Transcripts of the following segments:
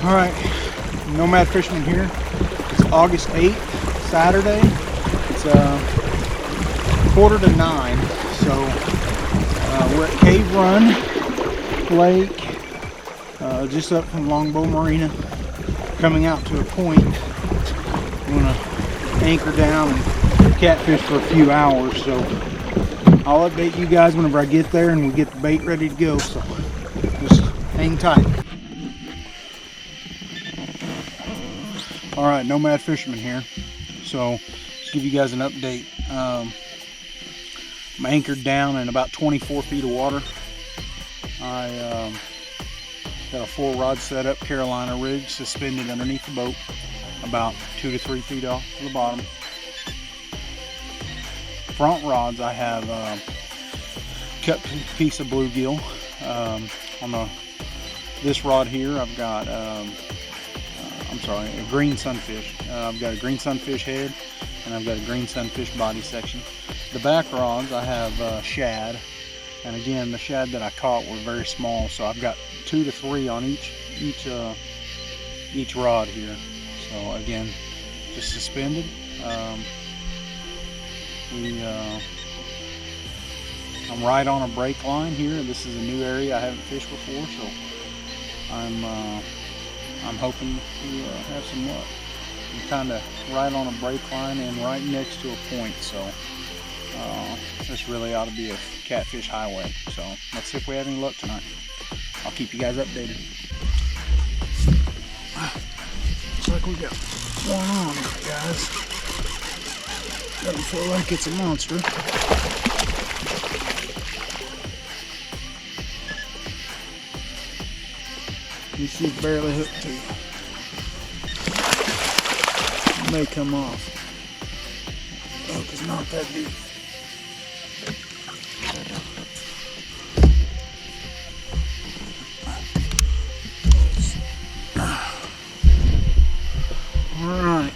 All right, Nomad Fisherman here. It's August 8th, Saturday. It's 8:45, so we're at Caverun Lake, just up from Longbow Marina, coming out to a point. I'm gonna anchor down and catfish for a few hours, so I'll update you guys whenever I get there and we get the bait ready to go, so just hang tight. Alright, Nomad Fisherman here. So, just give you guys an update. I'm anchored down in about 24 feet of water. I got a 4-rod setup, Carolina rig, suspended underneath the boat, about 2 to 3 feet off the bottom. Front rods, I have cut piece of bluegill. On this rod here, I've got a green sunfish. I've got a green sunfish head, and I've got a green sunfish body section. The back rods, I have shad, and again, the shad that I caught were very small, so I've got 2 to 3 on each rod here. So again, just suspended. I'm right on a break line here. This is a new area I haven't fished before, so I'm hoping to have some luck. I'm kind of right on a break line and right next to a point, so this really ought to be a catfish highway. So let's see if we have any luck tonight. I'll keep you guys updated. Looks like we got one on here, guys. Doesn't feel like it's a monster. She's barely hooked too. It may come off. Oh, it's not that deep. Alright.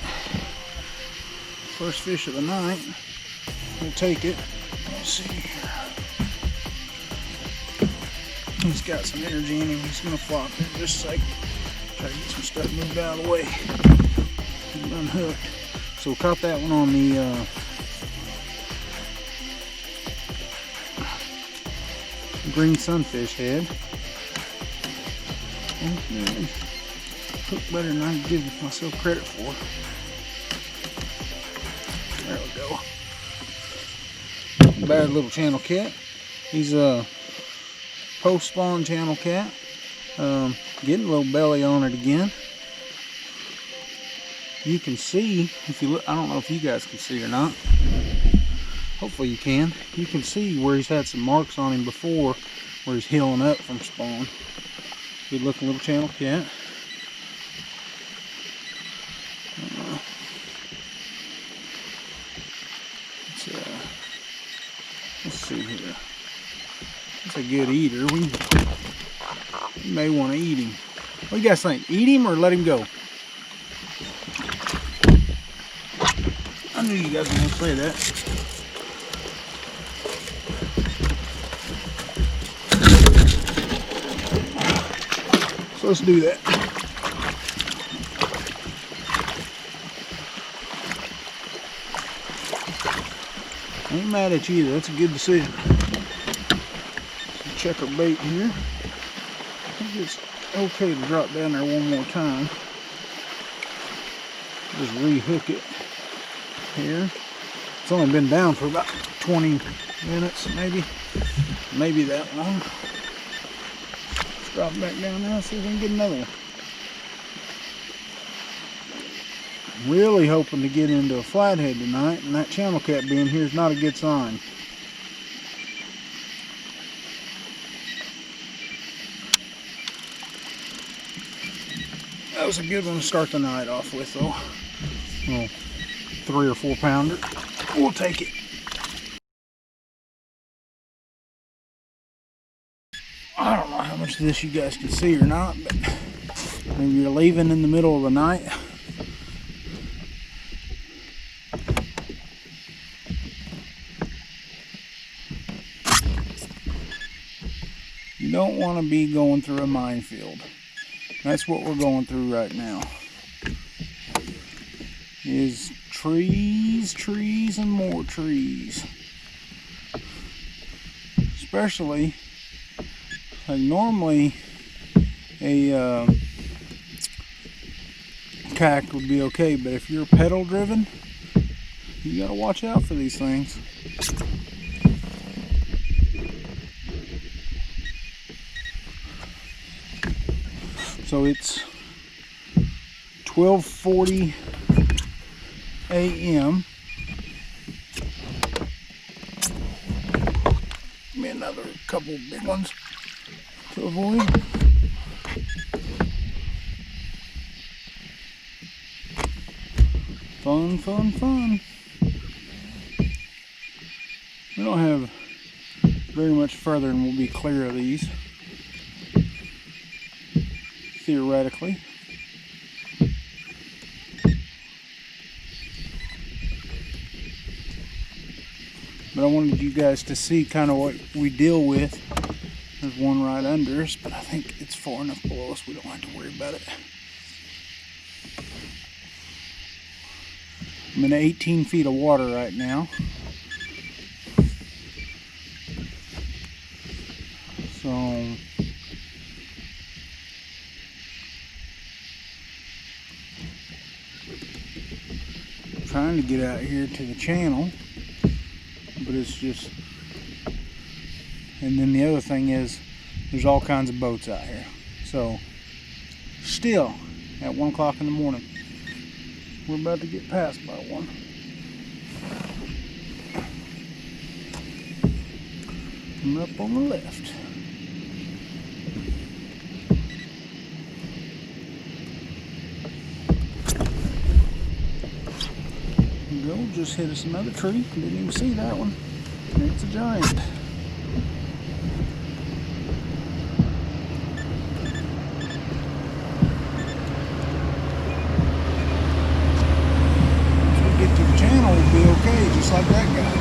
First fish of the night. We'll take it. Let's see here. He's got some energy in him. He's gonna flop in just a second. Try to get some stuff moved out of the way. He's unhooked. So we caught that one on the green sunfish head. And hooked better than I can give myself credit for. There we go. Bad little channel cat. He's a post-spawn channel cat. Getting a little belly on it again. You can see, if you look, I don't know if you guys can see or not. Hopefully you can. You can see where he's had some marks on him before, where he's healing up from spawn. Good looking little channel cat. Let's see here. That's a good eater. We may want to eat him. What do you guys think? Eat him or let him go? I knew you guys were going to say that. So let's do that. I ain't mad at you either. That's a good decision. Check our bait here. I think it's okay to drop down there one more time. Just rehook it here. It's only been down for about 20 minutes, maybe that long. Let's drop it back down now, see if we can get another one. I'm really hoping to get into a flathead tonight, and that channel cat being here is not a good sign. That was a good one to start the night off with, though. Little 3 or 4 pounder. We'll take it. I don't know how much of this you guys can see or not, but maybe you're leaving in the middle of the night. You don't want to be going through a minefield. That's what we're going through right now. Is trees, trees, and more trees. Especially, like normally, a kayak would be okay, but if you're pedal driven, you gotta watch out for these things. So it's 12:40 a.m. Give me another couple big ones to avoid. Fun, fun, fun. We don't have very much further and we'll be clear of these, theoretically. But I wanted you guys to see kind of what we deal with. There's one right under us, but I think it's far enough below us we don't have to worry about it. I'm in 18 feet of water right now. So I'm trying to get out here to the channel, but it's just, and then the other thing is there's all kinds of boats out here. So still at 1 o'clock in the morning, we're about to get passed by one. Coming up on the left. Go, just hit us another tree. Didn't even see that one. It's a giant. Okay, just like that guy.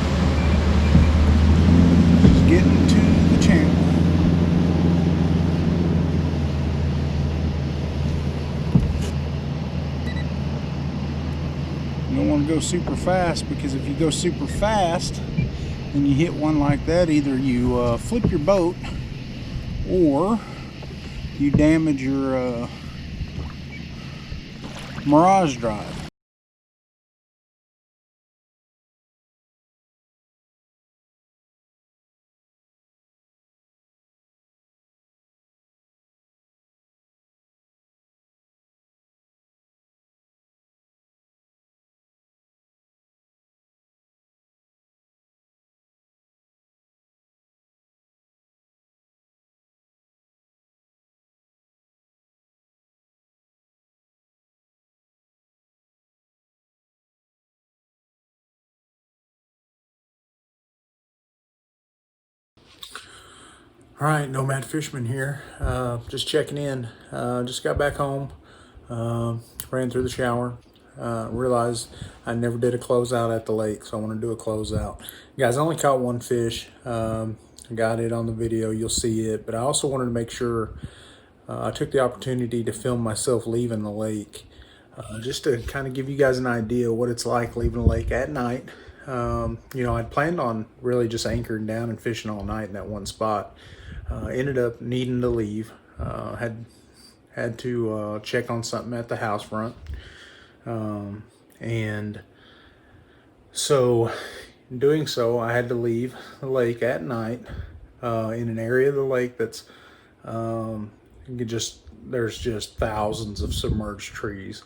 Just getting to the channel. You don't want to go super fast, because if you go super fast and you hit one like that, either you flip your boat or you damage your Mirage drive. All right, Nomad Fisherman here. Just checking in. Just got back home. Ran through the shower. Realized I never did a closeout at the lake, so I want to do a closeout. Guys, I only caught one fish. Got it on the video. You'll see it. But I also wanted to make sure I took the opportunity to film myself leaving the lake, just to kind of give you guys an idea of what it's like leaving the lake at night. You know, I'd planned on really just anchoring down and fishing all night in that one spot. Ended up needing to leave. Had to check on something at the house front. And so in doing so, I had to leave the lake at night in an area of the lake that's there's just thousands of submerged trees.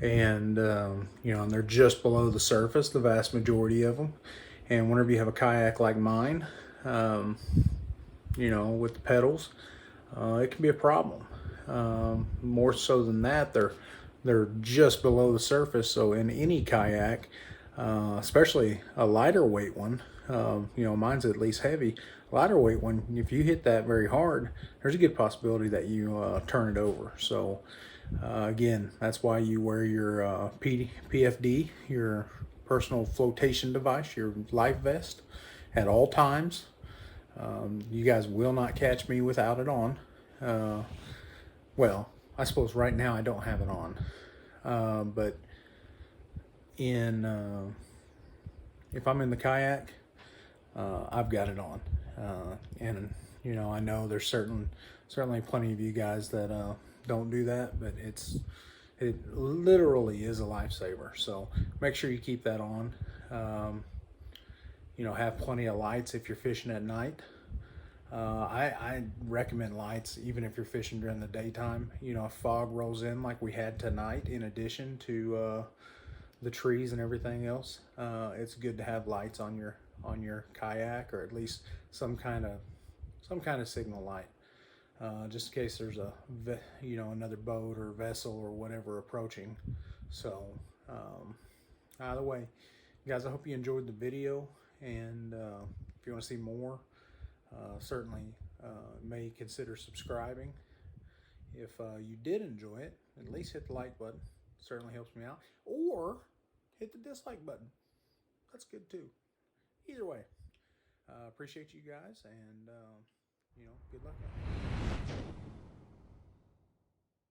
And you know, and they're just below the surface, the vast majority of them. And whenever you have a kayak like mine, you know, with the pedals, it can be a problem. More so than that, they're just below the surface. So in any kayak, especially a lighter weight one, you know, mine's at least heavy. Lighter weight one, if you hit that very hard, there's a good possibility that you turn it over. So again, that's why you wear your PFD, your personal flotation device, your life vest at all times. You guys will not catch me without it on. Well, I suppose right now I don't have it on, but in if I'm in the kayak, I've got it on, and you know, I know there's certainly plenty of you guys that don't do that, but it literally is a lifesaver. So make sure you keep that on. You know, have plenty of lights if you're fishing at night. I recommend lights even if you're fishing during the daytime. You know, if fog rolls in like we had tonight, in addition to the trees and everything else, it's good to have lights on your kayak, or at least some kind of signal light, just in case there's another boat or vessel or whatever approaching. So either way, guys, I hope you enjoyed the video, and if you want to see more, certainly may consider subscribing. If you did enjoy it, at least hit the like button. Certainly helps me out. Or hit the dislike button. That's good too. Either way, appreciate you guys, and good luck.